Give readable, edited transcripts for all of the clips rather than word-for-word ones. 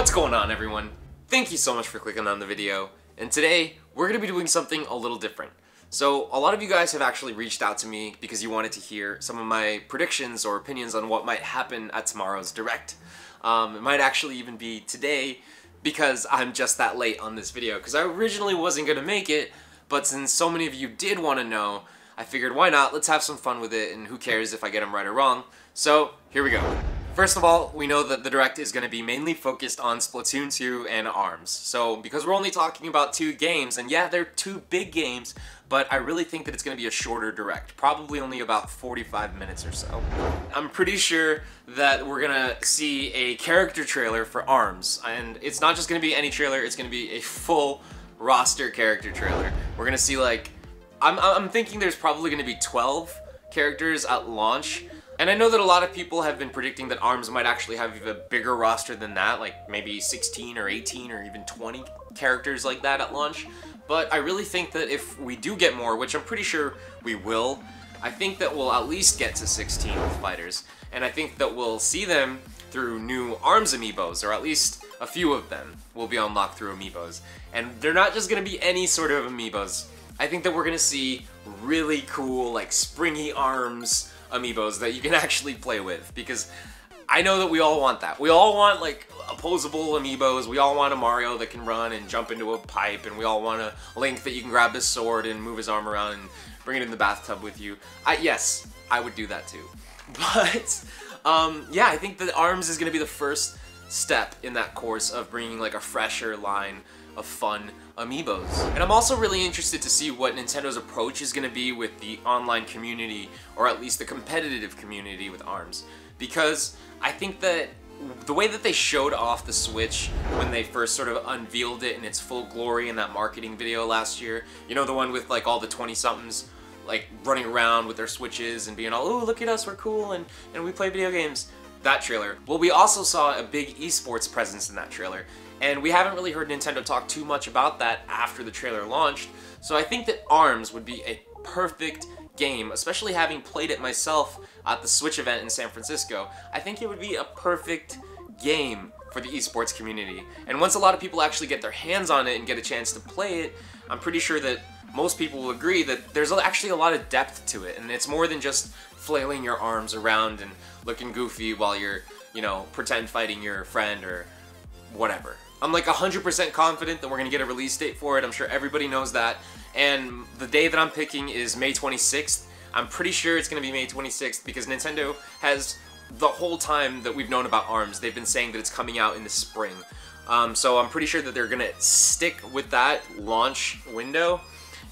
What's going on, everyone? Thank you so much for clicking on the video, and today we're going to be doing something a little different. So a lot of you guys have actually reached out to me because you wanted to hear some of my predictions or opinions on what might happen at tomorrow's Direct. It might actually even be today because I'm just that late on this video, because I originally wasn't going to make it, but since so many of you did want to know, I figured why not, let's have some fun with it, and who cares if I get them right or wrong. So here we go. First of all, we know that the Direct is going to be mainly focused on Splatoon 2 and ARMS. So, because we're only talking about 2 games, and yeah, they're 2 big games, but I really think that it's going to be a shorter Direct, probably only about 45 minutes or so. I'm pretty sure that we're going to see a character trailer for ARMS, and it's not just going to be any trailer, it's going to be a full roster character trailer. We're going to see, like, I'm thinking there's probably going to be 12 characters at launch. And I know that a lot of people have been predicting that ARMS might actually have even a bigger roster than that, like maybe 16 or 18 or even 20 characters like that at launch. But I really think that if we do get more, which I'm pretty sure we will, I think that we'll at least get to 16 with fighters. And I think that we'll see them through new ARMS amiibos, or at least a few of them will be unlocked through amiibos. And they're not just going to be any sort of amiibos. I think that we're going to see really cool, like, springy ARMS amiibos that you can actually play with, because I know that we all want that. We all want, like, opposable amiibos. We all want a Mario that can run and jump into a pipe, and we all want a Link that you can grab his sword and move his arm around and bring it in the bathtub with you. Yes, I would do that too. But yeah, I think that ARMS is going to be the first step in that course of bringing, like, a fresher line of fun amiibos. And I'm also really interested to see what Nintendo's approach is going to be with the online community, or at least the competitive community with ARMS. Because I think that the way that they showed off the Switch when they first sort of unveiled it in its full glory in that marketing video last year, you know, the one with, like, all the 20-somethings like running around with their Switches and being all, oh, look at us, we're cool, and we play video games. That trailer. Well, we also saw a big esports presence in that trailer, and we haven't really heard Nintendo talk too much about that after the trailer launched, so I think that ARMS would be a perfect game, especially having played it myself at the Switch event in San Francisco. I think it would be a perfect game for the esports community, and once a lot of people actually get their hands on it and get a chance to play it, I'm pretty sure that most people will agree that there's actually a lot of depth to it, and it's more than just flailing your arms around and looking goofy while you're, you know, pretend fighting your friend or whatever. I'm like 100% confident that we're gonna get a release date for it. I'm sure everybody knows that. And the day that I'm picking is May 26th. I'm pretty sure it's gonna be May 26th because Nintendo has, the whole time that we've known about ARMS, they've been saying that it's coming out in the spring. So I'm pretty sure that they're gonna stick with that launch window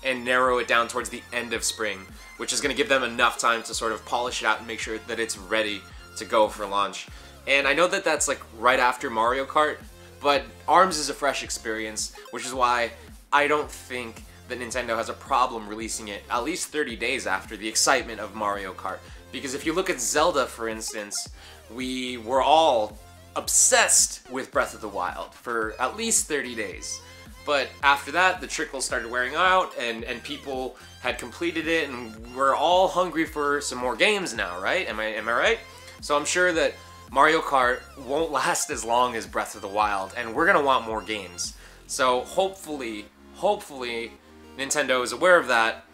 and narrow it down towards the end of spring, which is going to give them enough time to sort of polish it out and make sure that it's ready to go for launch. And I know that that's like right after Mario Kart, but ARMS is a fresh experience, which is why I don't think that Nintendo has a problem releasing it at least 30 days after the excitement of Mario Kart. Because if you look at Zelda, for instance, we were all obsessed with Breath of the Wild for at least 30 days. But after that, the trickles started wearing out, and people had completed it, and we're all hungry for some more games now, right? Am I right? So I'm sure that Mario Kart won't last as long as Breath of the Wild, and we're gonna want more games. So hopefully, Nintendo is aware of that,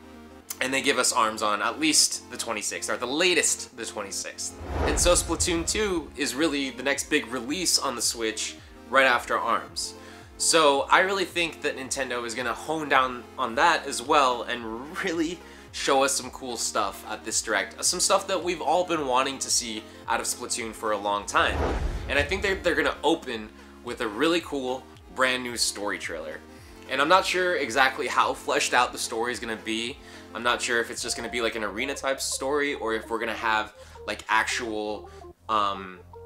and they give us ARMS on at least the 26th, or the latest the 26th. And so Splatoon 2 is really the next big release on the Switch right after ARMS. So I really think that Nintendo is going to hone down on that as well and really show us some cool stuff at this Direct. Some stuff that we've all been wanting to see out of Splatoon for a long time. And I think they're going to open with a really cool brand new story trailer. And I'm not sure exactly how fleshed out the story is going to be. I'm not sure if it's just going to be like an arena type story, or if we're going to have like actual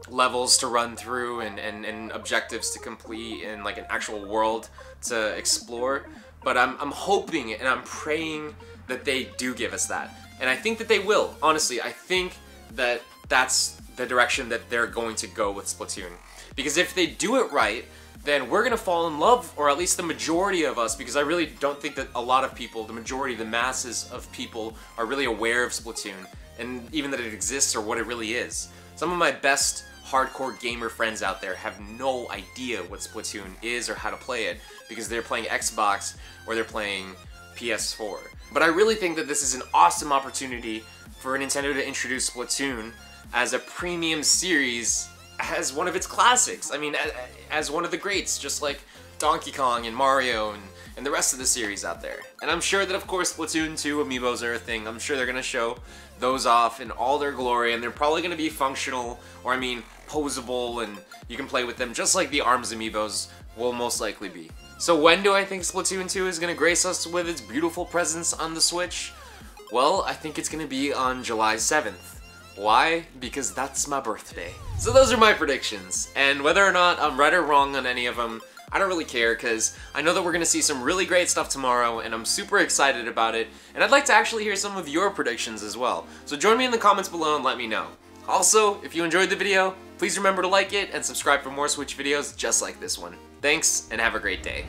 levels to run through and objectives to complete and like an actual world to explore. But I'm hoping and I'm praying that they do give us that. And I think that they will. Honestly, I think that that's the direction that they're going to go with Splatoon. Because if they do it right, then we're gonna fall in love, or at least the majority of us, because I really don't think that a lot of people, the majority, the masses of people, are really aware of Splatoon, and even that it exists or what it really is. Some of my best hardcore gamer friends out there have no idea what Splatoon is or how to play it because they're playing Xbox or they're playing PS4. But I really think that this is an awesome opportunity for Nintendo to introduce Splatoon as a premium series, as one of its classics. I mean, as one of the greats, just like Donkey Kong and Mario and the rest of the series out there. And I'm sure that, of course, Splatoon 2 amiibos are a thing. I'm sure they're gonna show those off in all their glory, and they're probably gonna be functional, or I mean, posable, and you can play with them just like the ARMS amiibos will most likely be. So when do I think Splatoon 2 is gonna grace us with its beautiful presence on the Switch? Well, I think it's gonna be on July 7th. Why? Because that's my birthday. So those are my predictions, and whether or not I'm right or wrong on any of them, I don't really care, because I know that we're gonna see some really great stuff tomorrow, and I'm super excited about it, and I'd like to actually hear some of your predictions as well. So join me in the comments below and let me know. Also, if you enjoyed the video, please remember to like it and subscribe for more Switch videos just like this one. Thanks, and have a great day.